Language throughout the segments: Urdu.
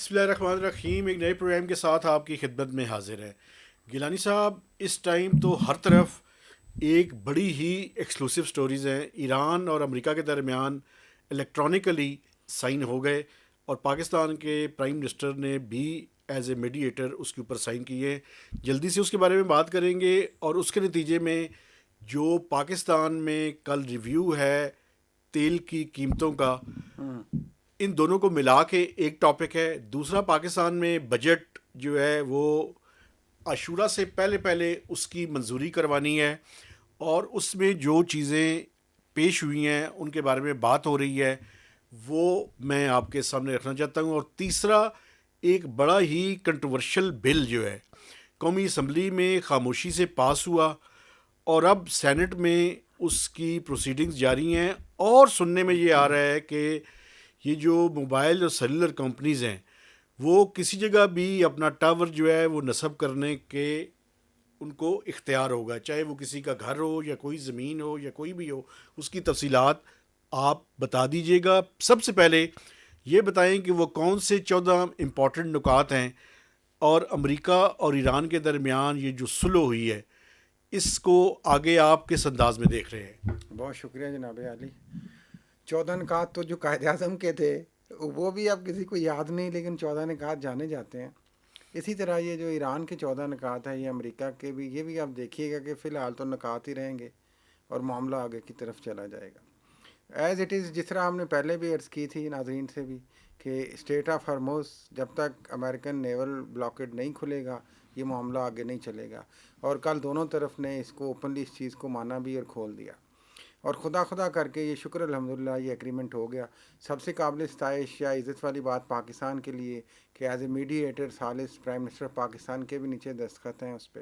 بسم اللہ الرحمن الرحیم. ایک نئے پروگرام کے ساتھ آپ کی خدمت میں حاضر ہے. گیلانی صاحب، اس ٹائم تو ہر طرف ایک بڑی ہی ایکسکلوسیو سٹوریز ہیں. ایران اور امریکہ کے درمیان الیکٹرانکلی سائن ہو گئے اور پاکستان کے پرائم منسٹر نے بھی ایز اے میڈیٹر اس کے اوپر سائن کیے. جلدی سے اس کے بارے میں بات کریں گے اور اس کے نتیجے میں جو پاکستان میں کل ریویو ہے تیل کی قیمتوں کا، ان دونوں کو ملا کے ایک ٹاپک ہے. دوسرا، پاکستان میں بجٹ جو ہے وہ عاشورہ سے پہلے اس کی منظوری کروانی ہے اور اس میں جو چیزیں پیش ہوئی ہیں ان کے بارے میں بات ہو رہی ہے، وہ میں آپ کے سامنے رکھنا چاہتا ہوں. اور تیسرا، ایک بڑا ہی کنٹروورشل بل جو ہے قومی اسمبلی میں خاموشی سے پاس ہوا اور اب سینٹ میں اس کی پروسیڈنگز جاری ہیں. اور سننے میں یہ آ رہا ہے کہ یہ جو موبائل اور سیلولر کمپنیز ہیں وہ کسی جگہ بھی اپنا ٹاور جو ہے وہ نصب کرنے کے ان کو اختیار ہوگا، چاہے وہ کسی کا گھر ہو یا کوئی زمین ہو یا کوئی بھی ہو. اس کی تفصیلات آپ بتا دیجیے گا. سب سے پہلے یہ بتائیں کہ وہ کون سے 14 امپورٹنٹ نکات ہیں اور امریکہ اور ایران کے درمیان یہ جو صلح ہوئی ہے اس کو آگے آپ کس انداز میں دیکھ رہے ہیں؟ بہت شکریہ جناب عالی. 14 نکات تو جو قائد اعظم کے تھے وہ بھی اب کسی کو یاد نہیں، لیکن 14 نکات جانے جاتے ہیں. اسی طرح یہ جو ایران کے 14 نکات ہیں، یہ امریکہ کے بھی، یہ بھی آپ دیکھیے گا کہ فی الحال تو نکات ہی رہیں گے اور معاملہ آگے کی طرف چلا جائے گا ایز اٹ از. جس طرح ہم نے پہلے بھی عرض کی تھی ناظرین سے بھی کہ اسٹریٹ آف ہرموز جب تک امریکن نیول بلاکیڈ نہیں کھلے گا یہ معاملہ آگے نہیں چلے گا. اور کل دونوں طرف نے اس کو اوپنلی اس چیز کو مانا بھی اور کھول دیا، اور خدا کر کے یہ شکر الحمدللہ یہ ایگریمنٹ ہو گیا. سب سے قابل ستائش یا عزت والی بات پاکستان کے لیے کہ ایز اے میڈیٹر ثالث پرائم منسٹر پاکستان کے بھی نیچے دستخط ہیں اس پہ.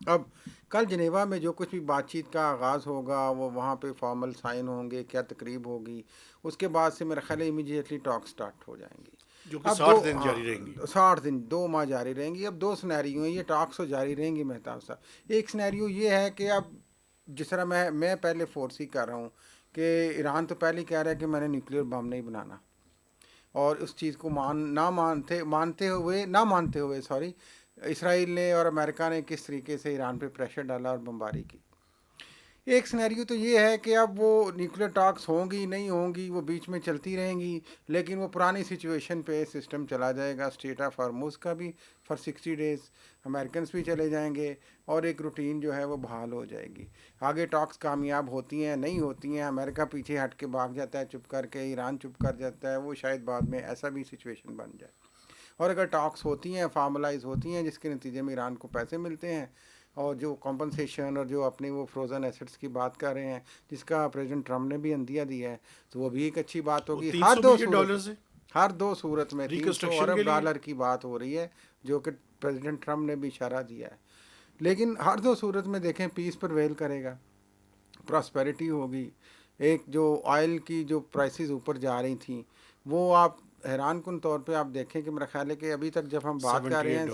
اب کل جنیوا میں جو کچھ بھی بات چیت کا آغاز ہوگا وہ وہاں پہ فارمل سائن ہوں گے، کیا تقریب ہوگی، اس کے بعد سے میرا خیال ہے امیڈیٹلی ٹاک سٹارٹ ہو جائیں گی. جو کہ اب 60 دن جاری رہیں گی. 60 دن 2 ماہ جاری رہیں گی. اب 2 سنیریو ہیں، یہ ٹاکس تو جاری رہیں گی مہتاب صاحب. ایک سنیریو یہ ہے کہ اب جس طرح میں پہلے فورس ہی کر رہا ہوں کہ ایران تو پہلے کہہ رہا ہے کہ میں نے نیوکلیر بم نہیں بنانا، اور اس چیز کو مانتے ہوئے اسرائیل نے اور امریکہ نے کس طریقے سے ایران پہ پریشر ڈالا اور بمباری کی. ایک سنیریو تو یہ ہے کہ اب وہ نیوکلیر ٹاکس ہوں گی نہیں ہوں گی وہ بیچ میں چلتی رہیں گی، لیکن وہ پرانی سچویشن پہ سسٹم چلا جائے گا اسٹیٹ آف ہارموز کا بھی فار 60 days. امریکنس بھی چلے جائیں گے اور ایک روٹین جو ہے وہ بحال ہو جائے گی. آگے ٹاکس کامیاب ہوتی ہیں نہیں ہوتی ہیں، امریکہ پیچھے ہٹ کے بھاگ جاتا ہے چپ کر کے، ایران چپ کر جاتا ہے، وہ شاید بعد میں ایسا بھی سچویشن بن جائے. اور اگر ٹاکس ہوتی ہیں فارملائز ہوتی ہیں جس کے نتیجے میں ایران کو پیسے ملتے ہیں اور جو کمپنسیشن اور جو اپنی وہ فروزن ایسٹس کی بات کر رہے ہیں جس کا پریزیڈنٹ ٹرمپ نے بھی عندیہ دیا ہے، تو وہ بھی ایک اچھی بات ہوگی. ہر دو صورت میں 300 ارب ڈالر کی بات ہو رہی ہے جو کہ پریزیڈنٹ ٹرمپ نے بھی اشارہ دیا ہے. لیکن ہر دو صورت میں دیکھیں پیس پر ویل کرے گا، پراسپیرٹی ہوگی. ایک جو آئل کی جو پرائسز اوپر جا رہی تھیں وہ آپ حیران کن طور پہ آپ دیکھیں کہ میرا خیال ہے کہ ابھی تک جب ہم بات کر رہے ہیں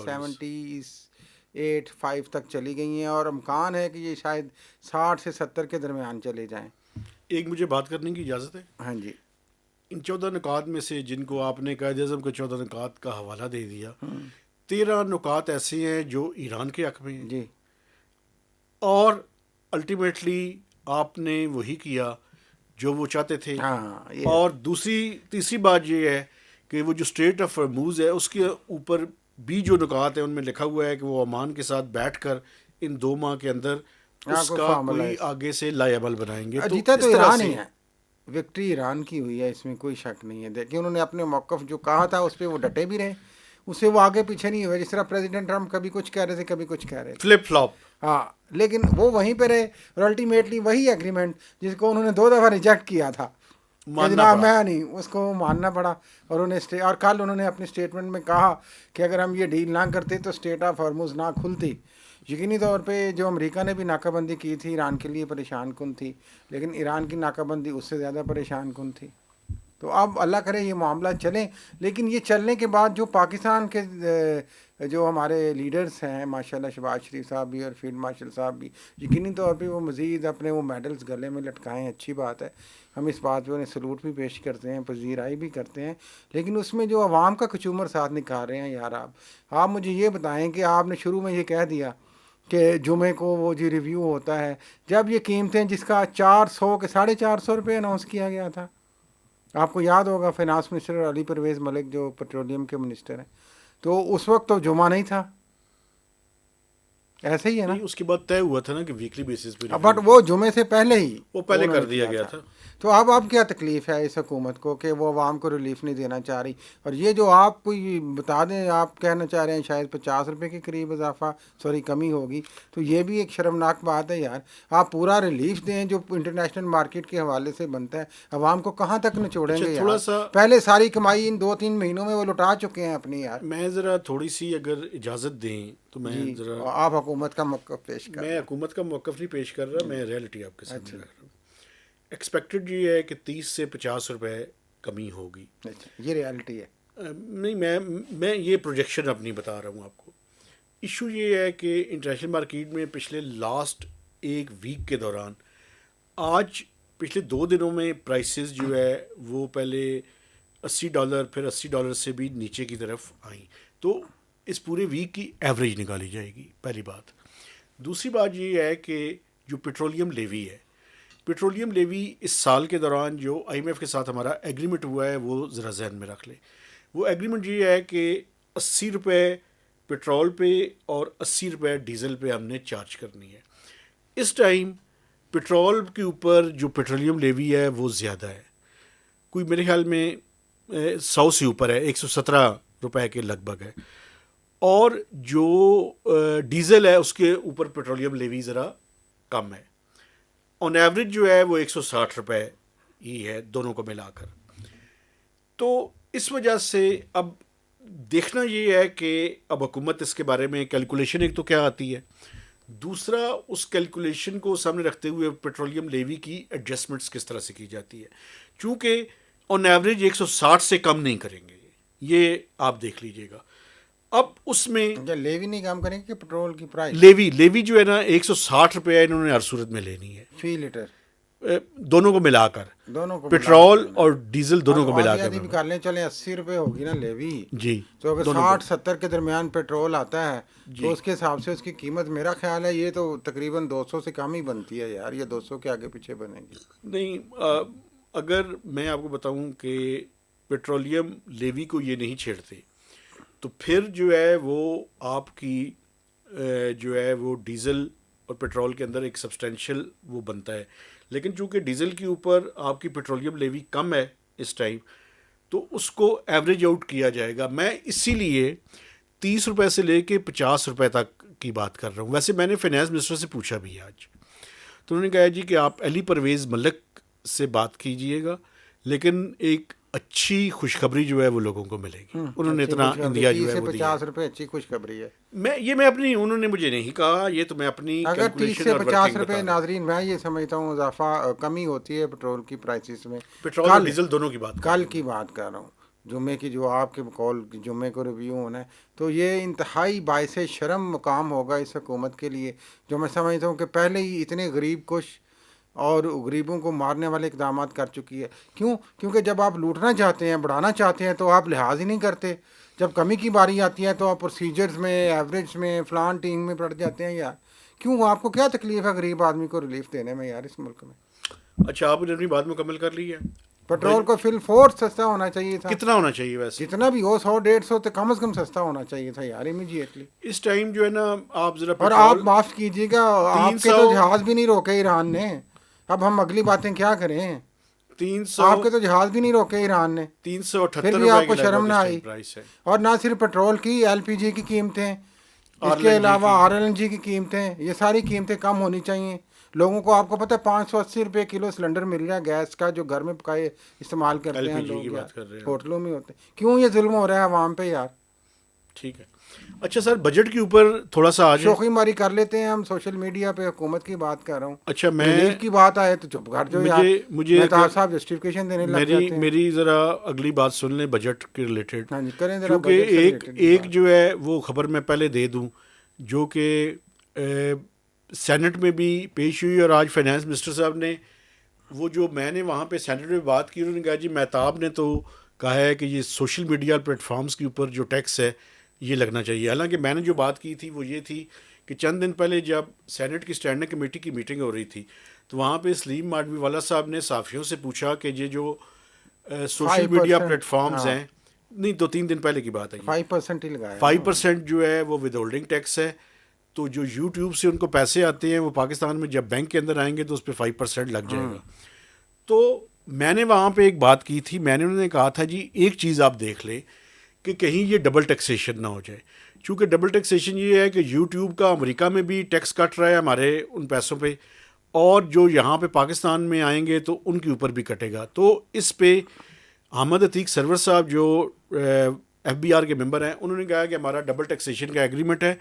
78.5 تک چلی گئی ہیں، اور امکان ہے کہ یہ شاید 60 سے 70 کے درمیان چلے جائیں. ایک مجھے بات کرنے کی اجازت ہے؟ ہاں جی. ان 14 نکات میں سے جن کو آپ نے قائد اعظم کے 14 نکات کا حوالہ دے دیا، 13 نکات ایسے ہیں جو ایران کے حق میں ہیں جی. اور الٹیمیٹلی آپ نے وہی کیا جو وہ چاہتے تھے. اور تیسری بات یہ ہے کہ وہ جو اسٹریٹ آف ہرموز ہے اس کے اوپر بھی جو نکات ہیں ان میں لکھا ہوا ہے کہ وہ عمان کے ساتھ بیٹھ کر ان 2 ماہ کے اندر اس کا کوئی آگے سے لائبل بنائیں گے. جیتا تو ایران ہی ہے، وکٹری ایران کی ہوئی ہے، اس میں کوئی شک نہیں ہے. دیکھیں انہوں نے اپنے موقف جو کہا تھا اس پہ وہ ڈٹے بھی رہے، اس سے وہ آگے پیچھے نہیں ہوئے. جس طرح پریزیڈنٹ ٹرمپ کبھی کچھ کہہ رہے تھے کبھی کچھ کہہ رہے تھے، فلپ فلاپ. ہاں، لیکن وہ وہیں پہ رہے اور الٹیمیٹلی وہی ایگریمنٹ جس کو انہوں نے 2 دفعہ ریجیکٹ کیا تھا جناب میں نہیں، اس کو ماننا پڑا. اور اور کل انہوں نے اپنے اسٹیٹمنٹ میں کہا کہ اگر ہم یہ ڈیل نہ کرتے تو اسٹیٹ آف ہارموز نہ کھلتی. یقینی طور پہ جو امریکہ نے بھی ناکہ بندی کی تھی ایران کے لیے پریشان کن تھی، لیکن ایران کی ناکہ بندی اس سے زیادہ پریشان کن تھی. تو اب اللہ کرے یہ معاملہ چلیں، لیکن یہ چلنے کے بعد جو پاکستان کے جو ہمارے لیڈرز ہیں ماشاءاللہ، شہباز شریف صاحب بھی اور فیلڈ مارشل صاحب بھی، یقینی طور پہ وہ مزید اپنے وہ میڈلز گلے میں لٹکائیں، اچھی بات ہے، ہم اس بات پہ انہیں سلوٹ بھی پیش کرتے ہیں، پذیرائی بھی کرتے ہیں، لیکن اس میں جو عوام کا کچومر ساتھ نکال رہے ہیں یار، آپ مجھے یہ بتائیں کہ آپ نے شروع میں یہ کہہ دیا کہ جمعے کو وہ جو ریویو ہوتا ہے، جب یہ قیمتیں جس کا 400 کے 450 روپے اناؤنس کیا گیا تھا، آپ کو یاد ہوگا فائنانس منسٹر علی پرویز ملک جو پیٹرولیم کے منسٹر ہیں، تو اس وقت تو جمعہ نہیں تھا، ایسے ہی ہے نا، نہیں، اس کے بعد طے ہوا تھا نا کہ ویکلی بیسس پہ بٹ وہ جمعے سے پہلے ہی وہ پہلے انہوں نے کر دیا گیا تھا۔ تو اب کیا تکلیف ہے اس حکومت کو کہ وہ عوام کو ریلیف نہیں دینا چاہ رہی؟ اور یہ جو آپ کوئی بتا دیں، آپ کہنا چاہ رہے ہیں شاید 50 روپے کے قریب اضافہ کمی ہوگی، تو یہ بھی ایک شرمناک بات ہے یار، آپ پورا ریلیف دیں جو انٹرنیشنل مارکیٹ کے حوالے سے بنتا ہے، عوام کو کہاں تک نچوڑیں گے تھوڑا یار؟ سا پہلے ساری کمائی ان 2-3 مہینوں میں وہ لٹا چکے ہیں اپنی یار۔ میں ذرا تھوڑی سی اگر اجازت دیں تو میں جی، ذرا، آپ حکومت کا موقف پیش کر میں حکومت کا موقف نہیں پیش کر رہا، میں ریئلٹی آپ کے سامنے اچھا رکھ رہا ہوں۔ ایکسپیکٹڈ یہ ہے کہ 30 سے 50 روپے کمی ہوگی۔ اچھا، یہ ریالٹی ہے۔ نہیں، میں یہ پروجیکشن اپنی بتا رہا ہوں آپ کو۔ ایشو یہ ہے کہ انٹرنیشنل مارکیٹ میں پچھلے لاسٹ ایک ویک کے دوران، آج پچھلے 2 دنوں میں پرائسز جو ہے وہ پہلے $80 پھر $80 سے بھی نیچے کی طرف آئیں، تو اس پورے ویک کی ایوریج نکالی جائے گی، پہلی بات۔ دوسری بات یہ ہے کہ جو پیٹرولیم لیوی ہے، پیٹرولیم لیوی اس سال کے دوران جو آئی ایم ایف کے ساتھ ہمارا ایگریمنٹ ہوا ہے وہ ذرا ذہن میں رکھ لیں۔ وہ ایگریمنٹ یہ ہے کہ 80 روپے پیٹرول پہ اور 80 روپے ڈیزل پہ ہم نے چارج کرنی ہے۔ اس ٹائم پیٹرول کے اوپر جو پیٹرولیم لیوی ہے وہ زیادہ ہے، کوئی میرے خیال میں 100 سے اوپر ہے، 117 روپے کے لگ بھگ ہے، اور جو ڈیزل ہے اس کے اوپر پیٹرولیم لیوی ذرا کم ہے، آن ایوریج جو ہے وہ 160 روپے ہی ہے دونوں کو ملا کر۔ تو اس وجہ سے اب دیکھنا یہ ہے کہ اب حکومت اس کے بارے میں کیلکولیشن ایک تو کیا آتی ہے، دوسرا اس کیلکولیشن کو سامنے رکھتے ہوئے پیٹرولیم لیوی کی ایڈجسٹمنٹس کس طرح سے کی جاتی ہے، چونکہ آن ایوریج 160 سے کم نہیں کریں گے، یہ آپ دیکھ لیجئے گا۔ اب اس میں لیوی نہیں کام کریں گے کہ پیٹرول کی پرائس لیوی جو ہے نا 160 روپے انہوں نے ہر صورت میں لینی ہے، فی لیٹر دونوں کو ملا کر، دونوں کو پیٹرول اور ڈیزل دونوں کو ملا کر بھی کر لیں، چلیں 80 روپے ہوگی نا لیوی، جی، تو اگر دونوں کو 60-70 کے درمیان پیٹرول آتا ہے تو اس کے حساب سے اس کی قیمت میرا خیال ہے یہ تو تقریباً 200 سے کم ہی بنتی ہے یار، یہ 200 کے آگے پیچھے بنے گی نہیں۔ اگر میں آپ کو بتاؤں کہ پیٹرولیم لیوی کو یہ نہیں چھیڑتے تو پھر جو ہے وہ آپ کی جو ہے وہ ڈیزل اور پیٹرول کے اندر ایک سبسٹینشیل وہ بنتا ہے، لیکن چونکہ ڈیزل کے اوپر آپ کی پیٹرولیم لیوی کم ہے اس ٹائم، تو اس کو ایوریج آؤٹ کیا جائے گا۔ میں اسی لیے 30 روپے سے لے کے 50 روپے تک کی بات کر رہا ہوں۔ ویسے میں نے فائنانس منسٹر سے پوچھا بھی آج، تو انہوں نے کہا جی کہ آپ علی پرویز ملک سے بات کیجئے گا، لیکن ایک اچھی خوشخبری جو ہے وہ لوگوں کو ملے گی۔ انہوں نے اتنا انڈیا جو ہے وہ دیا 30 سے 50 روپے اچھی خوشخبری ہے۔ میں اپنی، انہوں نے مجھے نہیں کہا، یہ تو میں اپنی اگر 30 کیلکولیشن سے اور 50 ورکنگ روپے بتا رہا ہوں۔ ناظرین میں یہ سمجھتا ہوں اضافہ کمی ہوتی ہے پیٹرول کی پرائسز میں، پیٹرول اور ڈیزل دونوں کی بات کل کی بات کر رہا ہوں، جمعے کی جو آپ کے قول جمعے کو ریویو ہونا ہے، تو یہ انتہائی باعث شرم مقام ہوگا اس حکومت کے لیے، جو میں سمجھتا ہوں کہ پہلے ہی اتنے غریب کش اور غریبوں کو مارنے والے اقدامات کر چکی ہے۔ کیونکہ جب آپ لوٹنا چاہتے ہیں، بڑھانا چاہتے ہیں، تو آپ لحاظ ہی نہیں کرتے، جب کمی کی باری آتی ہے تو آپ پروسیجرز میں، ایوریج میں، فلان ٹینگ میں پڑ جاتے ہیں یار۔ کیوں، آپ کو کیا تکلیف ہے غریب آدمی کو ریلیف دینے میں یار اس ملک میں؟ اچھا، آپ نے اپنی بات مکمل کر لی ہے۔ پیٹرول کو فی الفور سستا ہونا چاہیے تھا، کتنا ہونا چاہیے ویسے؟ جتنا بھی ہو 100-150 تو کم از کم سستا ہونا چاہیے تھا یار امیجیٹلی۔ اس ٹائم جو ہے نا آپ ذرا اور آپ معاف کیجیے گا، آپ کے تو جہاز بھی نہیں روکے ایران نے، اب ہم اگلی باتیں کیا کریں؟ 300 آپ کے تو جہاز بھی نہیں روکے ایران نے، 378 پھر بھی آپ روپے کو کی شرم نہ لگ آئی۔ بھگ پرائس ہے۔ اور نہ صرف پیٹرول کی، ایل پی جی کی قیمتیں، اس کے RLNG علاوہ کی۔ آر ایل این جی کی قیمتیں، یہ ساری قیمتیں کم ہونی چاہیے۔ لوگوں کو، آپ کو پتہ ہے 580 روپے کلو سلنڈر مل رہا ہے گیس کا، جو گھر میں پکائے استعمال کرتے ہیں LPG لوگ کی یار، بات کر رہے ہیں۔ ہوٹلوں میں ہوتے ہیں۔ کیوں یہ ظلم ہو رہا ہے عوام پہ یار؟ ٹھیک ہے. اچھا سر, بجٹ کے اوپر تھوڑا سا آ جائیں. شوخی ماری کر لیتے ہیں ہم سوشل میڈیا پہ, حکومت کی بات کر رہا ہوں. اچھا, ریلیف کی بات آئے تو چپ کر جو یار, مجھے مہتاب صاحب جسٹیفیکیشن دینے لگ جاتے ہیں. میری ذرا اگلی بات سن لیں بجٹ کے ریلیٹڈ. ہاں جی کریں ذرا, کیونکہ بجٹ سے ریلیٹڈ ایک جو ہے وہ خبر میں پہلے دے دوں جو کہ سینٹ میں بھی پیش ہوئی, اور آج فائنانس منسٹر صاحب نے وہ جو میں نے وہاں پہ سینٹ میں بات کی, انہوں نے کہا جی مہتاب نے تو کہا ہے کہ یہ سوشل میڈیا پلیٹ فارمز کے اوپر جو ٹیکس ہے یہ لگنا چاہیے. حالانکہ میں نے جو بات کی تھی وہ یہ تھی کہ چند دن پہلے جب سینٹ کی اسٹینڈنگ کمیٹی کی میٹنگ ہو رہی تھی تو وہاں پہ سلیم ماڈوی والا صاحب نے صحافیوں سے پوچھا کہ یہ جو سوشل میڈیا پلیٹ فارمز ہیں, نہیں 2-3 دن پہلے کی بات ہے, 5% ہی لگایا, 5% جو ہے وہ ود ہولڈنگ ٹیکس ہے. تو جو یوٹیوب سے ان کو پیسے آتے ہیں وہ پاکستان میں جب بینک کے اندر آئیں گے تو اس پہ 5% لگ جائے گا. تو میں نے وہاں پہ ایک بات کی تھی, میں نے انہوں نے کہا تھا جی ایک چیز آپ دیکھ لیں کہ کہیں یہ ڈبل ٹیکسیشن نہ ہو جائے. چونکہ ڈبل ٹیکسیشن یہ ہے کہ یوٹیوب کا امریکہ میں بھی ٹیکس کٹ رہا ہے ہمارے ان پیسوں پہ, اور جو یہاں پہ پاکستان میں آئیں گے تو ان کے اوپر بھی کٹے گا. تو اس پہ احمد عتیق سرور صاحب جو ایف بی آر کے ممبر ہیں انہوں نے کہا کہ ہمارا ڈبل ٹیکسیشن کا ایگریمنٹ ہے,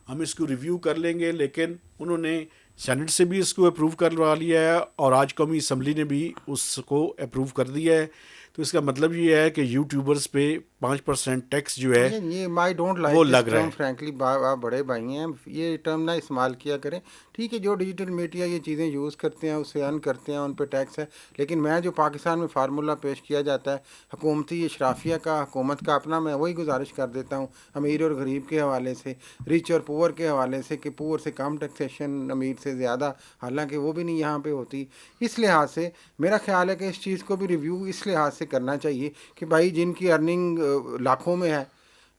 ہم اس کو ریویو کر لیں گے. لیکن انہوں نے سینٹ سے بھی اس کو اپروو کروا لیا ہے اور آج قومی اسمبلی نے بھی اس کو اپروو کر دیا ہے. تو اس کا مطلب یہ ہے کہ یوٹیوبرز پہ 5% ٹیکس جو ہے یہ مائی ڈونٹ وہ لائک لگ دس رہا ٹرم ہے. فرینکلی, آپ بڑے بھائی ہیں, یہ ٹرم نہ استعمال کیا کریں. ٹھیک ہے جو ڈیجیٹل میڈیا یہ چیزیں یوز کرتے ہیں اسے ارن کرتے ہیں, ان پہ ٹیکس ہے. لیکن میں جو پاکستان میں فارمولہ پیش کیا جاتا ہے حکومتی اشرافیہ کا, حکومت کا اپنا, میں وہی گزارش کر دیتا ہوں امیر اور غریب کے حوالے سے, ریچ اور پور کے حوالے سے, کہ پور سے کم ٹیکسیشن امیر سے زیادہ, حالانکہ وہ بھی نہیں یہاں پہ ہوتی. اس لحاظ سے میرا خیال ہے کہ اس چیز کو بھی ریویو اس لحاظ سے کرنا چاہیے کہ بھائی جن کی ارننگ لاکھوں میں ہے,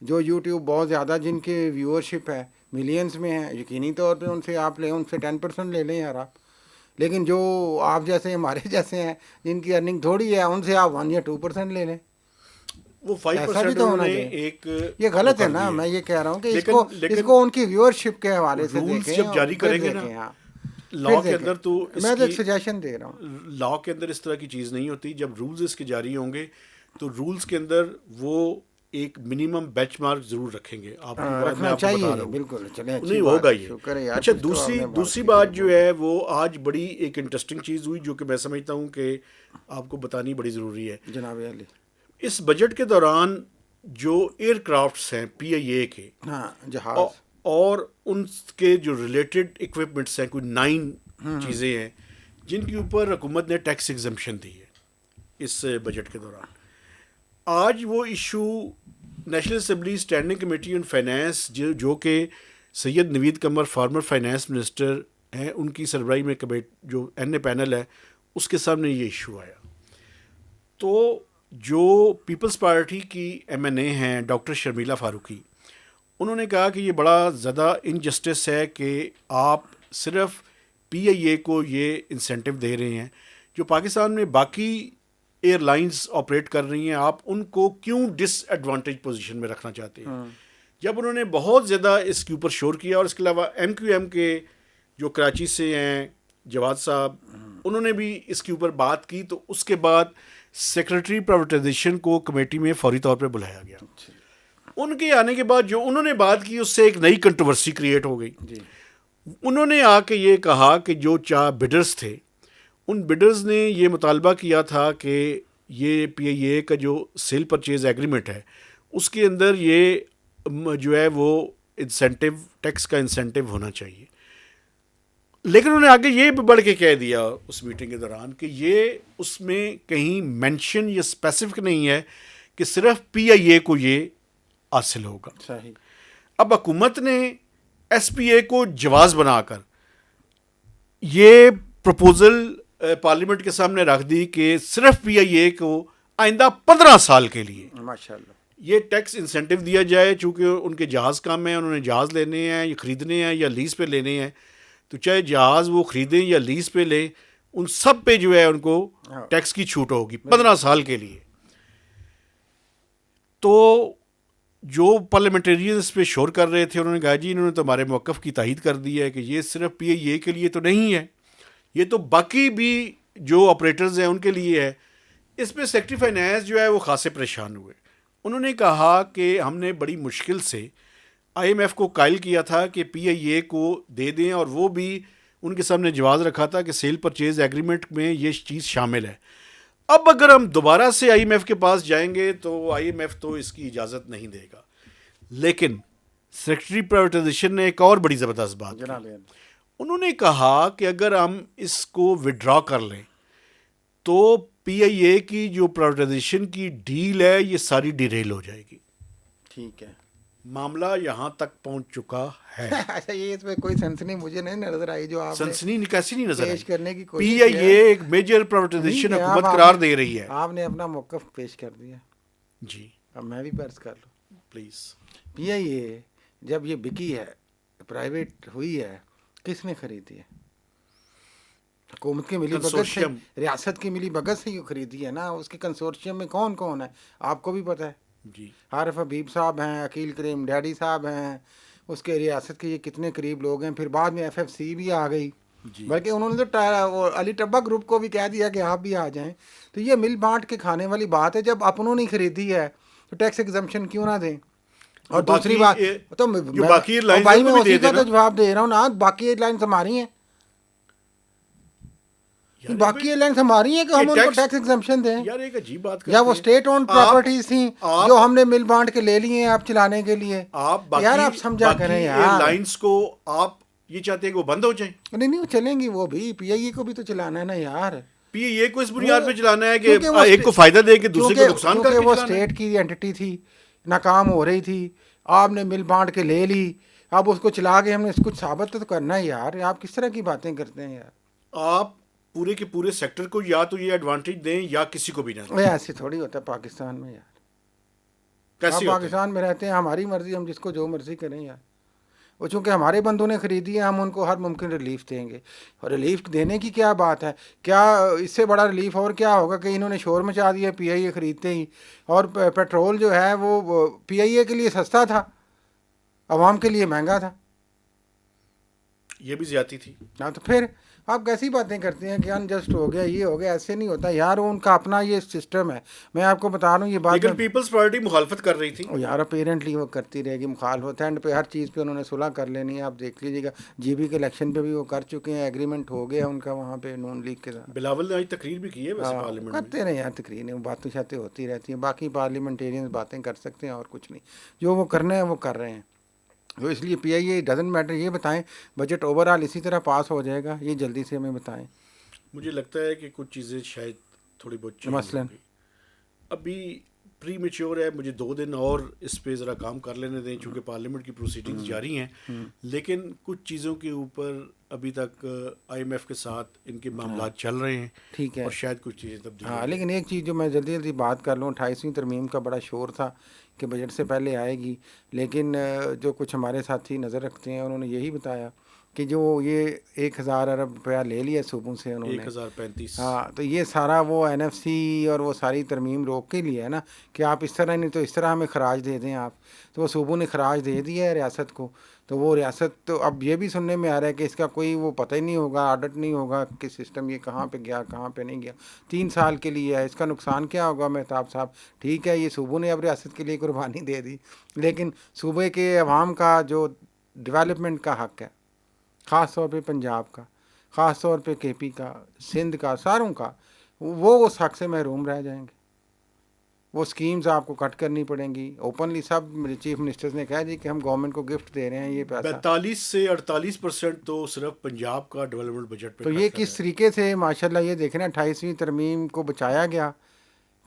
جو یوٹیوب بہت زیادہ جن کے ویورشپ ہے ملینز میں ہے, یقینی طور پہ ان سے آپ لیں, ان سے 10% لے لیں یار آپ. لیکن جو آپ جیسے ہمارے جیسے ہیں جن کی ارننگ تھوڑی ہے ان سے آپ 1 یا 2% لے لیں. وہ ایسا 5% بھی تو انہوں ہونا نے چاہیے. ایک یہ غلط ہے نا, میں یہ کہہ رہا ہوں کہ اس کو ان کی ویورشپ کے حوالے سے رولز دیکھیں, جب جاری کریں گے نا ہاں لا کے اندر, تو میں تو ایک سجیشن دے رہا ہوں, لا کے اندر اس طرح کی چیز نہیں ہوتی. جب رولز اس کے جاری ہوں گے تو رولز کے اندر وہ ایک منیمم بینچ مارک ضرور رکھیں گے. آپ کی بات میں رکھنا آپ کو چاہیے بتا رہا ہوں, بالکل. چلیں اچھی نہیں بات, ہوگا یہ. شکر ہے یار. اچھا, کچھ تو آپ نے دوسری بات جو ہے وہ آج بڑی ایک انٹرسٹنگ چیز ہوئی جو کہ میں سمجھتا ہوں کہ آپ کو بتانی بڑی ضروری ہے. جناب علی, اس بجٹ کے دوران جو ایئر کرافٹس ہیں پی آئی اے کے, ہاں جہاز, اور ان کے جو ریلیٹڈ اکوپمنٹس ہیں, کوئی 9 چیزیں ہیں جن کے اوپر حکومت نے ٹیکس ایگزمپشن دی ہے اس بجٹ کے دوران. آج وہ issue national assembly standing committee on finance جو کہ سید نوید قمر فارمر فائنینس منسٹر ہیں ان کی سربراہی میں جو این اے پینل ہے اس کے سامنے یہ ایشو آیا. تو جو پیپلز پارٹی کی ایم این اے ہیں ڈاکٹر شرمیلا فاروقی, انہوں نے کہا کہ یہ بڑا زیادہ انجسٹس ہے کہ آپ صرف پی آئی اے کو یہ انسینٹیو دے رہے ہیں, جو پاکستان میں باقی ایئر لائنز آپریٹ کر رہی ہیں آپ ان کو کیوں ڈس ایڈوانٹیج پوزیشن میں رکھنا چاہتے ہیں. جب انہوں نے بہت زیادہ اس کے اوپر شور کیا, اور اس کے علاوہ ایم کیو ایم کے جو کراچی سے ہیں جواد صاحب, انہوں نے بھی اس کے اوپر بات کی, تو اس کے بعد سیکرٹری پرائیویٹائزیشن کو کمیٹی میں فوری طور پہ بلایا گیا. ان کے آنے کے بعد جو انہوں نے بات کی اس سے ایک نئی کنٹروورسی کریٹ ہو گئی. انہوں نے آ کے یہ کہا کہ جو 4 بڈرز تھے ان بڈرز نے یہ مطالبہ کیا تھا کہ یہ پی آئی اے کا جو سیل پرچیز ایگریمنٹ ہے اس کے اندر یہ جو ہے وہ انسینٹیو, ٹیکس کا انسینٹیو ہونا چاہیے. لیکن انہوں نے آگے یہ بھی بڑھ کے کہہ دیا اس میٹنگ کے دوران کہ یہ اس میں کہیں مینشن یا اسپیسیفک نہیں ہے کہ صرف پی آئی اے کو یہ حاصل ہوگا. صحیح. اب حکومت نے ایس پی اے کو جواز بنا کر یہ پروپوزل پارلیمنٹ کے سامنے رکھ دی کہ صرف پی آئی اے کو آئندہ 15 سال کے لیے ماشاءاللہ یہ ٹیکس انسینٹیو دیا جائے. چونکہ ان کے جہاز کم ہیں, انہوں نے جہاز لینے ہیں یا خریدنے ہیں یا لیز پہ لینے ہیں, تو چاہے جہاز وہ خریدیں یا لیز پہ لیں ان سب پہ جو ہے ان کو ٹیکس کی چھوٹ ہوگی 15 سال کے لیے. تو جو پارلیمنٹیرین اس پہ شور کر رہے تھے انہوں نے کہا جی انہوں نے تو ہمارے موقف کی تائید کر دی ہے کہ یہ صرف پی آئی اے کے لیے تو نہیں ہے, یہ تو باقی بھی جو آپریٹرز ہیں ان کے لیے ہے. اس پہ سیکرٹری فائنینس جو ہے وہ خاصے پریشان ہوئے. انہوں نے کہا کہ ہم نے بڑی مشکل سے آئی ایم ایف کو قائل کیا تھا کہ پی آئی اے کو دے دیں، اور وہ بھی ان کے سامنے جواز رکھا تھا کہ سیل پرچیز ایگریمنٹ میں یہ چیز شامل ہے۔ اب اگر ہم دوبارہ سے آئی ایم ایف کے پاس جائیں گے تو آئی ایم ایف تو اس کی اجازت نہیں دے گا۔ لیکن سیکرٹری پرائیویٹائزیشن نے ایک اور بڑی زبردست بات کی۔ جناب انہوں نے کہا کہ اگر ہم اس کو وڈرا کر لیں تو پی آئی اے کی جو پرائیویٹائزیشن کی ڈیل ہے یہ ساری ڈیریل ہو جائے گی۔ ٹھیک ہے، معاملہ یہاں تک پہنچ چکا ہے۔ اچھا یہ اس میں کوئی سنسنی مجھے نہیں نظر آئی جو آپ نے سنسنی کیسی نہیں نظر پیش کرنے کی آئی؟ کوشش پی آئی اے ایک میجر پرائیویٹائزیشن حکومت قرار دے رہی ہے۔ آپ نے اپنا موقف پیش کر دیا، جی اب میں بھی برس کر لوں۔ پلیز۔ پی آئی اے جب یہ بکی ہے، پرائیویٹ ہوئی ہے، کس نے خریدی ہے؟ حکومت کی ملی بھگت سے، ریاست کی ملی بھگت سے یہ خریدی ہے نا۔ اس کے کنسورشیم میں کون کون ہے آپ کو بھی پتہ ہے۔ جی عارف حبیب صاحب ہیں، عقیل کریم ڈیڈی صاحب ہیں، اس کے ریاست کے یہ کتنے قریب لوگ ہیں، پھر بعد میں ایف ایف سی بھی آ گئی، بلکہ انہوں نے تو علی ٹبا گروپ کو بھی کہہ دیا کہ آپ بھی آ جائیں۔ تو یہ مل بانٹ کے کھانے والی بات ہے۔ جب اپنوں نے خریدی ہے تو ٹیکس ایگزمپشن کیوں نہ دیں؟ اور دوسری بات تو بھائی میں اسی کا تو جواب دے رہا ہوں نا، باقی ایئر لائنس ہماری ہیں، باقی ایئر لائنس ہماری ہیں کہ ہم ان کو ٹیکس ایگزمپشن دیں؟ یار ایک عجیب بات یا وہ اسٹیٹ اون پراپرٹیز تھیں جو ہم نے مل بانٹ کے لے لیے ہیں آپ چلانے کے لیے۔ یار آپ سمجھا کریں یار، لائنس کو آپ یہ چاہتے ہیں کہ وہ بند ہو جائیں؟ نہیں وہ چلیں گی، وہ بھی پی آئی اے کو بھی تو چلانا ہے نا یار۔ پی اے کو اس بنیاد پہ چلانا ہے کہ ایک کو فائدہ دے کے دوسرے کو نقصان کر کے وہ چلانا ہے۔ اسٹیٹ کی اینٹی تھی، ناکام ہو رہی تھی، آپ نے مل بانٹ کے لے لی، اب اس کو چلا کے ہم نے کچھ ثابت تو کرنا ہے یار۔ آپ کس طرح کی باتیں کرتے ہیں یار؟ آپ پورے کے پورے سیکٹر کو یا تو یہ ایڈوانٹیج دیں یا کسی کو بھی نہ دیں۔ ایسے تھوڑی ہوتا ہے پاکستان میں یار۔ آپ پاکستان میں رہتے ہیں، ہماری مرضی، ہم جس کو جو مرضی کریں یار۔ وہ چونکہ ہمارے بندوں نے خریدی ہے، ہم ان کو ہر ممکن ریلیف دیں گے۔ اور ریلیف دینے کی کیا بات ہے؟ کیا اس سے بڑا ریلیف اور کیا ہوگا کہ انہوں نے شور مچا دیا پی آئی اے خریدتے ہی، اور پیٹرول جو ہے وہ پی آئی اے کے لیے سستا تھا، عوام کے لیے مہنگا تھا۔ یہ بھی زیادتی تھی۔ ہاں تو پھر آپ کیسی باتیں کرتے ہیں کہ انجسٹ ہو گیا، یہ ہو گیا؟ ایسے نہیں ہوتا یار، ان کا اپنا یہ سسٹم ہے۔ میں آپ کو بتا رہا ہوں یہ بات، لیکن پیپلز پارٹی مخالفت کر رہی تھی یار اپیرنٹلی وہ کرتی رہے گی مخالفت، اینڈ پہ ہر چیز پہ انہوں نے صلح کر لینی ہے۔ آپ دیکھ لیجیے گا جی بی کے الیکشن پہ بھی وہ کر چکے ہیں، ایگریمنٹ ہو گیا ان کا وہاں پہ نون لیگ کے ساتھ۔ بلاول نے آج تقریر بھی کی ہے ویسے پارلیمنٹ میں۔ کرتے رہے یار تقریر، باتیں شاتیں ہوتی رہتی ہیں، باقی پارلیمنٹیرینز باتیں کر سکتے ہیں اور کچھ نہیں، جو وہ کرنا ہے وہ کر رہے ہیں۔ تو اس لیے پی آئی اے ڈزنٹ میٹر۔ یہ بتائیں بجٹ اوور آل اسی طرح پاس ہو جائے گا؟ یہ جلدی سے ہمیں بتائیں۔ مجھے لگتا ہے کہ کچھ چیزیں شاید تھوڑی بہت چینج مثلاً ہوں گی۔ ابھی پری میچور ہے، مجھے 2 دن اور اس پہ ذرا کام کر لینے دیں، چونکہ پارلیمنٹ کی پروسیڈنگز جاری ہیں، لیکن کچھ چیزوں کے اوپر ابھی تک آئی ایم ایف کے ساتھ ان کے معاملات چل رہے ہیں، ٹھیک ہے، اور شاید کچھ چیزیں تبدیل ہاں۔ لیکن ایک چیز جو میں جلدی جلدی بات کر لوں، 28ویں ترمیم کا بڑا شور تھا کہ بجٹ سے پہلے آئے گی، لیکن جو کچھ ہمارے ساتھی نظر رکھتے ہیں انہوں نے یہی بتایا کہ جو یہ 1000 ارب روپیہ لے لیا صوبوں سے انہوں نے، 1035۔ ہاں، تو یہ سارا وہ این ایف سی اور وہ ساری ترمیم روک کے لیے ہے نا کہ آپ اس طرح نہیں تو اس طرح ہمیں خراج دے دیں آپ۔ تو وہ صوبوں نے خراج دے دیا ہے ریاست کو، تو وہ ریاست تو اب یہ بھی سننے میں آ رہا ہے کہ اس کا کوئی وہ پتہ ہی نہیں ہوگا، آڈٹ نہیں ہوگا کہ سسٹم یہ کہاں پہ گیا کہاں پہ نہیں گیا۔ 3 سال کے لیے ہے، اس کا نقصان کیا ہوگا مہتاب صاحب؟ ٹھیک ہے یہ صوبوں نے اب ریاست کے لیے قربانی دے دی، لیکن صوبے کے عوام کا جو ڈیولپمنٹ کا حق ہے، خاص طور پہ پنجاب کا، خاص طور پہ کے پی کا، سندھ کا، ساروں کا، وہ اس حق سے محروم رہ جائیں گے۔ وہ سکیمز آپ کو کٹ کرنی پڑیں گی۔ اوپنلی سب چیف منسٹرز نے کہا جی کہ ہم گورنمنٹ کو گفٹ دے رہے ہیں یہ پیسہ۔ 42 سے 48% تو صرف پنجاب کا ڈیولپمنٹ بجٹ پہ تو یہ کس طریقے سے ماشاءاللہ یہ دیکھیں نا 28ویں ترمیم کو بچایا گیا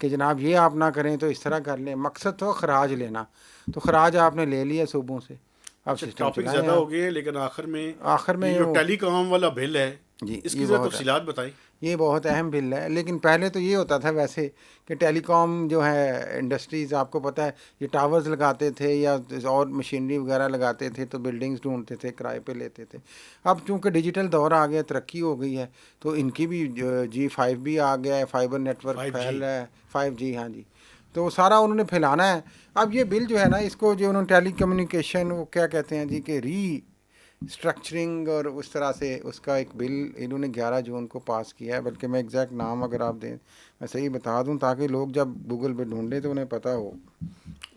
کہ جناب یہ آپ نہ کریں تو اس طرح کر لیں۔ مقصد تو خراج لینا، تو خراج آپ نے لے لیا صوبوں سے، اب سسٹم ٹاپک چلائیں زیادہ ہو گئے ہیں، لیکن آخر میں یہ جو وہ ٹیلی کام والا بل ہے جی اس کی یہ ذرا بہت تفصیلات بتائیں۔ یہ بہت اہم بل ہے، لیکن پہلے تو یہ ہوتا تھا ویسے کہ ٹیلی کام جو ہے انڈسٹریز، آپ کو پتہ ہے یہ ٹاورز لگاتے تھے یا اور مشینری وغیرہ لگاتے تھے تو بلڈنگز ڈھونڈتے تھے، کرائے پہ لیتے تھے۔ اب چونکہ ڈیجیٹل دور آ گیا، ترقی ہو گئی ہے، تو ان کی بھی G5 بھی آ گیا ہے، فائبر نیٹ ورک پھیل رہا ہے، 5G، ہاں جی، تو سارا انہوں نے پھیلانا ہے۔ اب یہ بل جو ہے نا اس کو جو انہوں نے ٹیلی کمیونیکیشن وہ کیا کہتے ہیں جی کہ اسٹرکچرنگ اور اس طرح سے اس کا ایک بل انہوں نے 11 جون کو پاس کیا ہے، بلکہ میں ایگزیکٹ نام اگر آپ دیں میں صحیح بتا دوں تاکہ لوگ جب گوگل پہ ڈھونڈیں تو انہیں پتہ ہو۔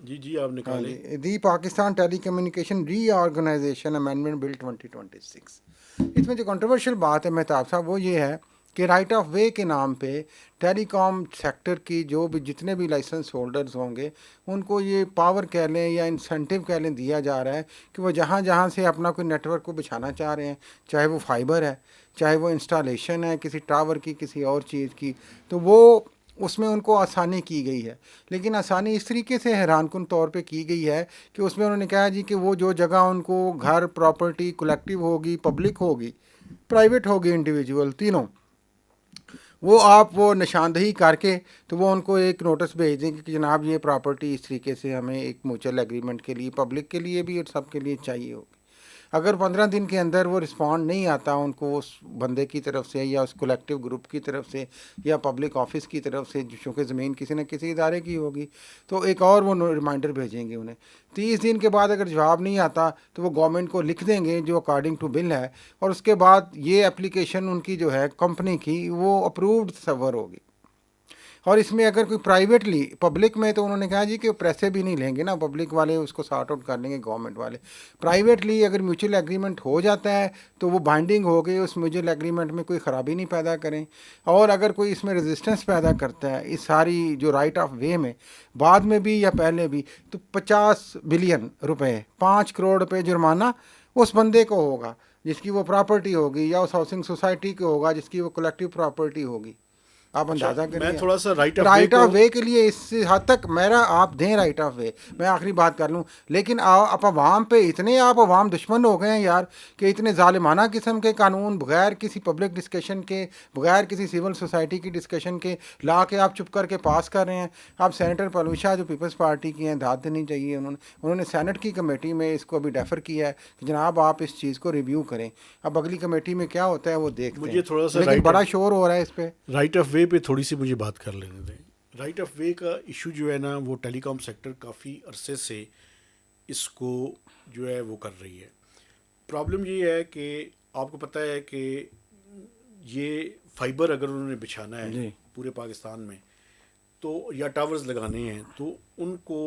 جی جی آپ نکالیں. دی پاکستان ٹیلی کمیونیکیشن ری آرگنائزیشن امینڈمنٹ بل 2026. اس میں جو کنٹروورشل بات ہے مہتاب صاحب وہ یہ ہے کہ رائٹ آف وے کے نام پہ ٹیلی کام سیکٹر کی جو بھی جتنے بھی لائسنس ہولڈرز ہوں گے ان کو یہ پاور کہہ لیں یا انسینٹیو کہہ لیں دیا جا رہا ہے کہ وہ جہاں جہاں سے اپنا کوئی نیٹ ورک کو بچھانا چاہ رہے ہیں، چاہے وہ فائبر ہے، چاہے وہ انسٹالیشن ہے کسی ٹاور کی، کسی اور چیز کی، تو وہ اس میں ان کو آسانی کی گئی ہے. لیکن آسانی اس طریقے سے حیران کن طور پہ کی گئی ہے کہ اس میں انہوں نے کہا جی کہ وہ جو جگہ ان کو گھر پراپرٹی کلیکٹیو ہوگی، پبلک ہوگی، پرائیویٹ ہوگی، انڈیویجول تینوں، وہ نشاندہی کر کے تو وہ ان کو ایک نوٹس بھیج دیں کہ جناب یہ پراپرٹی اس طریقے سے ہمیں ایک میوچل ایگریمنٹ کے لیے پبلک کے لیے بھی اور سب کے لیے چاہیے ہوگی. اگر 15 دن کے اندر وہ رسپانڈ نہیں آتا ان کو اس بندے کی طرف سے یا اس کولیکٹیو گروپ کی طرف سے یا پبلک آفس کی طرف سے، چونکہ زمین کسی نہ کسی ادارے کی ہوگی، تو ایک اور وہ ریمائنڈر بھیجیں گے انہیں. 30 دن کے بعد اگر جواب نہیں آتا تو وہ گورنمنٹ کو لکھ دیں گے جو اکارڈنگ ٹو بل ہے، اور اس کے بعد یہ اپلیکیشن ان کی جو ہے کمپنی کی وہ اپرووڈ سرور ہوگی. اور اس میں اگر کوئی پرائیویٹلی، پبلک میں تو انہوں نے کہا جی کہ پیسے بھی نہیں لیں گے نا، پبلک والے اس کو سارٹ آؤٹ کر لیں گے گورنمنٹ والے. پرائیویٹلی اگر میوچل ایگریمنٹ ہو جاتا ہے تو وہ بائنڈنگ ہو گئی، اس میوچل ایگریمنٹ میں کوئی خرابی نہیں پیدا کریں. اور اگر کوئی اس میں ریزسٹنس پیدا کرتا ہے اس ساری جو رائٹ آف وے میں بعد میں بھی یا پہلے بھی، تو 50 بلین روپے، 5 کروڑ روپے جرمانہ اس بندے کو ہوگا جس کی وہ پراپرٹی ہوگی، یا اس ہاؤسنگ سوسائٹی کو ہوگا جس کی وہ کلیکٹیو پراپررٹی ہوگی. آپ اندازہ میں کریے. تھوڑا سا رائٹ رائٹ آف وے کے لیے اس حد تک میرا آپ دیں رائٹ آف وے. میں آخری بات کر لوں، لیکن آپ عوام پہ اتنے آپ عوام دشمن ہو گئے ہیں یار کہ اتنے ظالمانہ قسم کے قانون بغیر کسی پبلک ڈسکشن کے، بغیر کسی سول سوسائٹی کی ڈسکشن کے لا کے آپ چپ کر کے پاس کر رہے ہیں. آپ سینیٹر پرویز شاہ جو پیپلز پارٹی کی ہیں، داد دینی چاہیے. انہوں نے سینٹ کی کمیٹی میں اس کو ابھی ڈیفر کیا ہے کہ جناب آپ اس چیز کو ریویو کریں. اب اگلی کمیٹی میں کیا ہوتا ہے وہ دیکھتے ہیں. تھوڑا سا لیکن بڑا شور ہو رہا ہے اس پہ. رائٹ آف وے پہ تھوڑی سی مجھے بات کر لینے دیں. رائٹ آف وے کا ایشو جو ہے نا، وہ ٹیلی کام سیکٹر کافی عرصے سے اس کو جو ہے وہ کر رہی ہے. پرابلم یہ ہے کہ آپ کو پتہ ہے کہ یہ فائبر اگر انہوں نے بچھانا ہے پورے پاکستان میں تو یا ٹاورز لگانے ہیں تو ان کو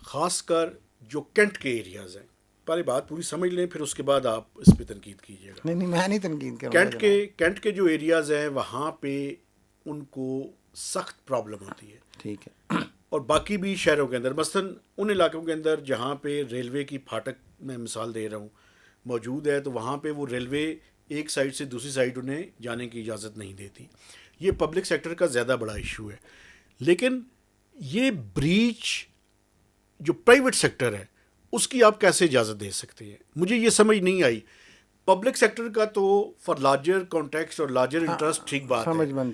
خاص کر جو کینٹ کے ایریاز ہیں، پہلے بات پوری سمجھ لیں پھر اس کے بعد آپ اس پہ تنقید کیجیے گا. نہیں میں نہیں تنقید کروں گا. کینٹ کے جو ایریاز ہیں وہاں پہ ان کو سخت پرابلم ہوتی ہے. ٹھیک ہے. اور باقی بھی شہروں کے اندر، مثلاً ان علاقوں کے اندر جہاں پہ ریلوے کی پھاٹک میں مثال دے رہا ہوں موجود ہے، تو وہاں پہ وہ ریلوے ایک سائڈ سے دوسری سائڈ انہیں جانے کی اجازت نہیں دیتی. یہ پبلک سیکٹر کا زیادہ بڑا ایشو ہے. لیکن یہ بریچ جو پرائیویٹ سیکٹر ہے اس کی آپ کیسے اجازت دے سکتے ہیں؟ مجھے یہ سمجھ نہیں آئی. پبلک سیکٹر کا تو فار لارجر کانٹیکسٹ اور لارجر انٹرسٹ ٹھیک بات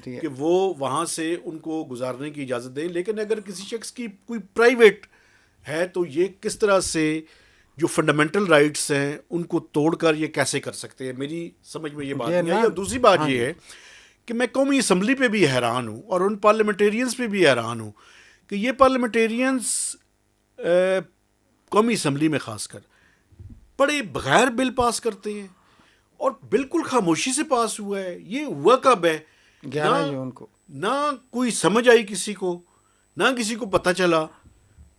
ہے کہ وہ وہاں سے ان کو گزارنے کی اجازت دیں، لیکن اگر کسی شخص کی کوئی پرائیویٹ ہے تو یہ کس طرح سے جو فنڈامنٹل رائٹس ہیں ان کو توڑ کر یہ کیسے کر سکتے ہیں؟ میری سمجھ میں یہ بات نہیں آئی. اور دوسری بات یہ ہے کہ میں قومی اسمبلی پہ بھی حیران ہوں اور ان پارلیمنٹیرینز پہ بھی حیران ہوں کہ یہ پارلیمنٹیرینز قومی اسمبلی میں خاص کر بڑے بغیر بل پاس کرتے ہیں اور بالکل خاموشی سے پاس ہوا ہے. یہ ہوا کب ہے؟ 11 جون کو نہ کوئی سمجھ آئی کسی کو، نہ کسی کو پتہ چلا،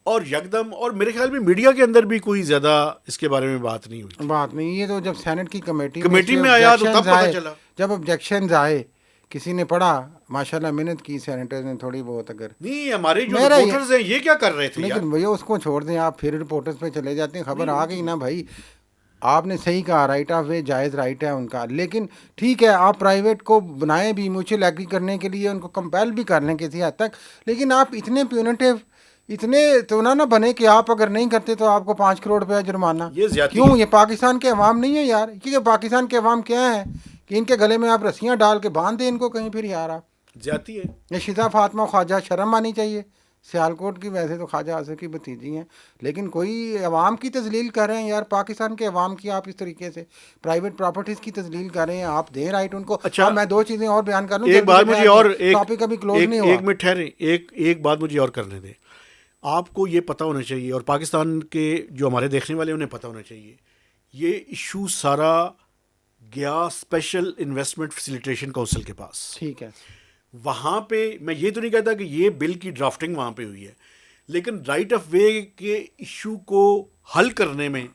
اور یکدم. اور میرے خیال میں میڈیا کے اندر بھی کوئی زیادہ اس کے بارے میں بات نہیں ہوئی. بات نہیں. یہ تو جب سینٹ کی کمیٹی میں آیا تو تب پتہ چلا. جب آبجیکشنز آئے کسی نے پڑھا، ماشاءاللہ محنت کی سینیٹرز نے تھوڑی بہت. اگر نہیں ہمارے جو رپورٹرز ہیں یہ کیا کر رہے تھے؟ لیکن بھیا اس کو چھوڑ دیں، آپ پھر رپورٹرز پہ چلے جاتے ہیں. خبر آ گئی نا بھائی. آپ نے صحیح کہا، رائٹ آف وے جائز رائٹ ہے ان کا، لیکن ٹھیک ہے آپ پرائیویٹ کو بنائیں بھی میوچل ایگری کرنے کے لیے، ان کو کمپیل بھی کر لیں کسی حد تک، لیکن آپ اتنے پیونیٹیو اتنے تو نہ بنے کہ آپ اگر نہیں کرتے تو آپ کو 5 کروڑ روپیہ جرمانہ. کیوں؟ یہ پاکستان کے عوام نہیں ہے یار. کیونکہ پاکستان کے عوام کیا ہے کہ ان کے گلے میں آپ رسیاں ڈال کے باندھ دیں ان کو کہیں پھر. یار آپ زیادتی ہے. یہ شیزا فاطمہ خواجہ شرم آنی چاہیے. سیالکوٹ کی ویسے تو خواجہ آصف کی بھتیجی ہیں، لیکن کوئی عوام کی تذلیل کر رہے ہیں یار. پاکستان کے عوام کی آپ اس طریقے سے پرائیویٹ پراپرٹیز کی تذلیل کر رہے ہیں. آپ دیں رائٹ ان کو. اچھا میں 2 چیزیں اور بیان کر لوں. ایک بات مجھے اور ٹاپک ابھی کلوز نہیں ہوا. ایک منٹ ٹھہریں. ایک بات مجھے اور کرنے دیں. آپ کو یہ پتہ ہونا چاہیے اور پاکستان کے جو ہمارے دیکھنے والے انہیں پتہ ہونا چاہیے، یہ ایشو سارا گیا اسپیشل انویسٹمنٹ فیسیلیٹیشن کونسل کے پاس. ٹھیک ہے. وہاں پہ میں یہ تو نہیں کہتا کہ یہ بل کی ڈرافٹنگ وہاں پہ ہوئی ہے، لیکن رائٹ آف وے کے ایشو کو حل کرنے میں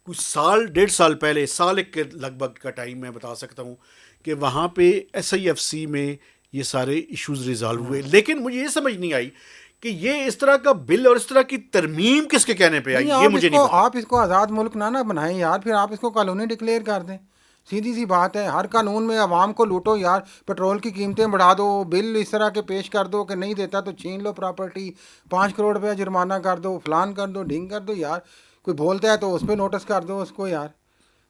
کچھ سال 1.5 سال پہلے، سال ایک کے لگ بھگ کا ٹائم میں بتا سکتا ہوں کہ وہاں پہ ایس آئی ایف سی میں یہ سارے ایشوز ریزالو ہوئے. لیکن مجھے یہ سمجھ نہیں آئی کہ یہ اس طرح کا بل اور اس طرح کی ترمیم کس کے کہنے پہ آئی، یہ مجھے نہیں پتا. آپ اس کو آزاد ملک نہ بنائیں یار، پھر آپ اس کو کالونی ڈکلیئر کر دیں. سیدھی سی بات ہے، ہر قانون میں عوام کو لوٹو یار، پیٹرول کی قیمتیں بڑھا دو، بل اس طرح کے پیش کر دو کہ نہیں دیتا تو چھین لو پراپرٹی، 5 کروڑ روپیہ جرمانہ کر دو، فلان کر دو، ڈھنگ کر دو. یار کوئی بولتا ہے تو اس پہ نوٹس کر دو اس کو. یار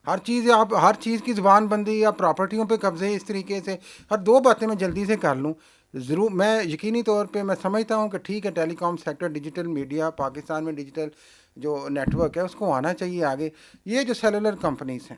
ہر چیز، آپ ہر چیز کی زبان بندی یا پراپرٹیوں پہ قبضے اس طریقے سے. ہر 2 باتیں میں جلدی سے کر لوں. ضرور میں یقینی طور پہ میں سمجھتا ہوں کہ ٹھیک ہے ٹیلی کام سیکٹر، ڈیجیٹل میڈیا، پاکستان میں ڈیجیٹل جو نیٹ ورک ہے اس کو آنا چاہیے آگے. یہ جو سیلولر کمپنیز ہیں،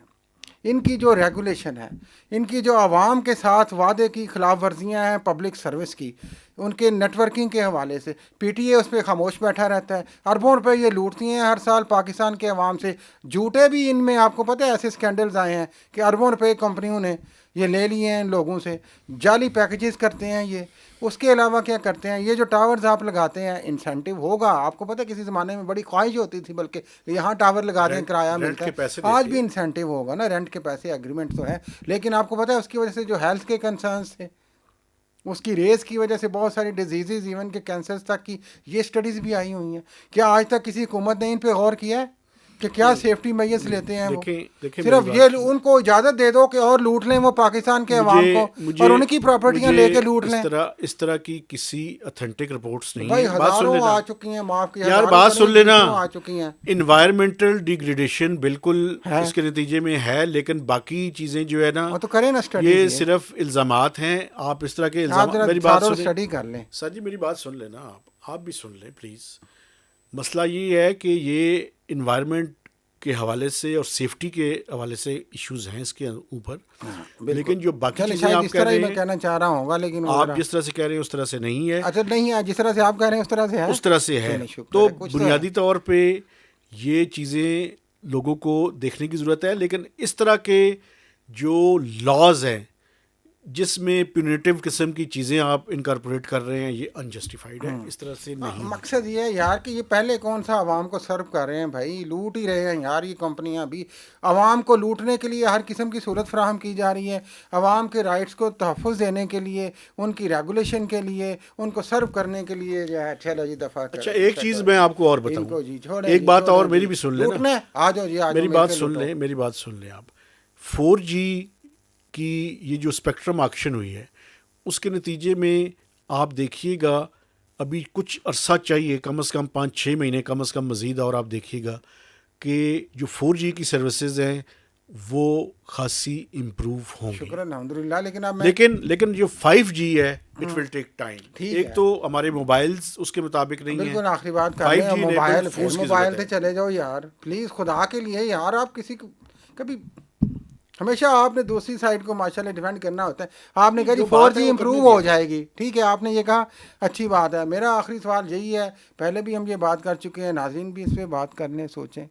ان کی جو ریگولیشن ہے، ان کی جو عوام کے ساتھ وعدے کی خلاف ورزیاں ہیں پبلک سروس کی، ان کے نیٹ ورکنگ کے حوالے سے پی ٹی اے اس پہ خاموش بیٹھا رہتا ہے. اربوں روپے یہ لوٹتی ہیں ہر سال پاکستان کے عوام سے. جھوٹے بھی ان میں آپ کو پتہ ہے ایسے اسکینڈلز آئے ہیں کہ اربوں روپے کمپنیوں نے یہ لے لیے ہیں ان لوگوں سے. جعلی پیکیجز کرتے ہیں یہ. اس کے علاوہ کیا کرتے ہیں، یہ جو ٹاورز آپ لگاتے ہیں انسینٹیو ہوگا. آپ کو پتہ ہے کسی زمانے میں بڑی خواہش ہوتی تھی بلکہ یہاں ٹاور لگا دیں کرایہ ملتا ہے. آج بھی انسینٹیو ہوگا نا، رینٹ کے پیسے ایگریمنٹ تو ہے. لیکن آپ کو پتہ ہے اس کی وجہ سے جو ہیلتھ کے کنسرنس تھے، اس کی ریز کی وجہ سے بہت ساری ڈیزیزز ایون کہ کینسرز تک کی یہ اسٹڈیز بھی آئی ہوئی ہیں. کیا آج تک کسی حکومت نے ان پہ غور کیا ہے کہ کیا سیفٹی میجرز لیتے ہیں وہ؟ صرف یہ ان کو اجازت دے دو کہ اور لوٹ لیں وہ پاکستان کے عوام کو اور ان کی پراپرٹیاں لے کے لوٹ لیں. اس طرح کی کسی اتھینٹک رپورٹس نہیں بھائی ہیں. بات سن ہزاروں لینا آ چکی ہیں، معاف کیا یار، بات سن لینا. آ چکی ہیں. انوائرمنٹل ڈیگریڈیشن بالکل اس کے نتیجے میں ہے، لیکن باقی چیزیں جو ہے نا تو کریں نا اسٹڈی. یہ صرف الزامات ہیں. آپ اس طرح کے الزامات، میری بات سن اسٹڈی کر لیں سر جی، میری بات سن لینا. آپ بھی سن لیں پلیز. مسئلہ یہ ہے کہ یہ انوائرمنٹ کے حوالے سے اور سیفٹی کے حوالے سے ایشوز ہیں اس کے اوپر. لیکن جو باقی چیزیں آپ کہہ رہے ہیں، کہنا چاہ رہا ہوں گا، لیکن آپ جس طرح سے کہہ رہے ہیں اس طرح سے نہیں ہے. اچھا نہیں ہے، جس طرح سے آپ کہہ رہے ہیں اس طرح سے ہے، اس طرح سے ہے. تو بنیادی طور پہ یہ چیزیں لوگوں کو دیکھنے کی ضرورت ہے. لیکن اس طرح کے جو لاز ہیں جس میں پیونیٹیو قسم کی چیزیں آپ انکارپوریٹ کر رہے ہیں، یہ انجسٹیفائڈ ہے. اس طرح سے نہیں. مقصد یہ ہے یار کہ یہ پہلے کون سا عوام کو سرو کر رہے ہیں بھائی، لوٹ ہی رہے ہیں یار. یہ کمپنیاں بھی عوام کو لوٹنے کے لیے ہر قسم کی صورت فراہم کی جا رہی ہے. عوام کے رائٹس کو تحفظ دینے کے لیے، ان کی ریگولیشن کے لیے، ان کو سرو کرنے کے لیے جو ہے. چلو جی دفعہ. اچھا ایک چیز میں آپ کو اور بتاؤں، ایک بات اور میری بھی سن لیں. آ جاؤ جی، میری بات سن لیں، میری بات سن لیں آپ. 4G کی یہ جو اسپیکٹرم آکشن ہوئی ہے، اس کے نتیجے میں آپ دیکھیے گا ابھی کچھ عرصہ چاہیے، کم از کم 5-6 مہینے کم از کم مزید، اور آپ دیکھیے گا کہ جو 4G کی سروسز ہیں وہ خاصی امپروو ہوں گی. شکر الحمدللہ. لیکن جو 5G ہے اٹ ول ٹیک ٹائم. ایک تو ہمارے موبائلز اس کے مطابق نہیں ہیں. بالکل آخری بات کر رہے ہیں، موبائل سے چلے جاؤ یار پلیز، خدا کے لیے یار. آپ کسی کو کبھی ہمیشہ آپ نے دوسری سائڈ کو ماشاءاللہ ڈیفینڈ کرنا ہوتا ہے. آپ نے کہا جی 4G امپروو ہو جائے گی، ٹھیک ہے آپ نے یہ کہا، اچھی بات ہے. میرا آخری سوال یہی ہے، پہلے بھی ہم یہ بات کر چکے ہیں، ناظرین بھی اس پہ بات کرنے سوچیں.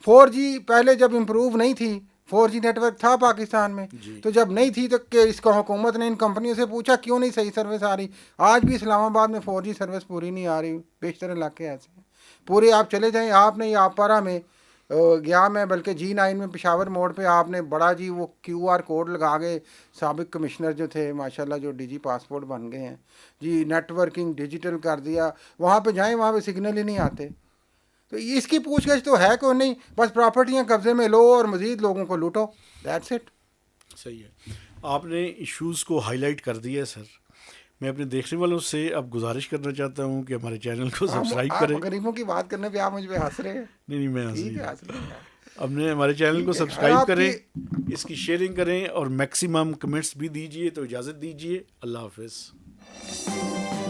4G پہلے جب امپروو نہیں تھی، 4G نیٹ ورک تھا پاکستان میں، تو جب نہیں تھی تو کہ اس کو حکومت نے ان کمپنیوں سے پوچھا کیوں نہیں صحیح سروس آ رہی. آج بھی اسلام آباد میں 4G سروس پوری نہیں آ رہی، بیشتر علاقے ایسے ہیں. پورے آپ چلے جائیں، آپ نے یہ آپارا میں گیا میں، بلکہ G9 میں پشاور موڑ پہ آپ نے بڑا جی وہ QR کوڈ لگا گئے. سابق کمشنر جو تھے ماشاءاللہ جو ڈی جی پاسپورٹ بن گئے ہیں جی، نیٹ ورکنگ ڈیجیٹل کر دیا. وہاں پہ جائیں وہاں پہ سگنل ہی نہیں آتے. تو اس کی پوچھ گچھ تو ہے کوئی نہیں، بس پراپرٹیاں قبضے میں لو اور مزید لوگوں کو لوٹو، دیٹس اٹ. صحیح ہے. آپ نے ایشوز کو ہائی لائٹ کر دیا ہے سر. میں اپنے دیکھنے والوں سے اب گزارش کرنا چاہتا ہوں کہ ہمارے چینل کو سبسکرائب کریں. غریبوں کی بات کرنے پہ آپ مجھ پہ ہنس رہے ہیں. نہیں میں اب نے ہمارے چینل کو سبسکرائب کریں، اس کی شیئرنگ کریں اور میکسیمم کمنٹس بھی دیجیے. تو اجازت دیجیے، اللہ حافظ.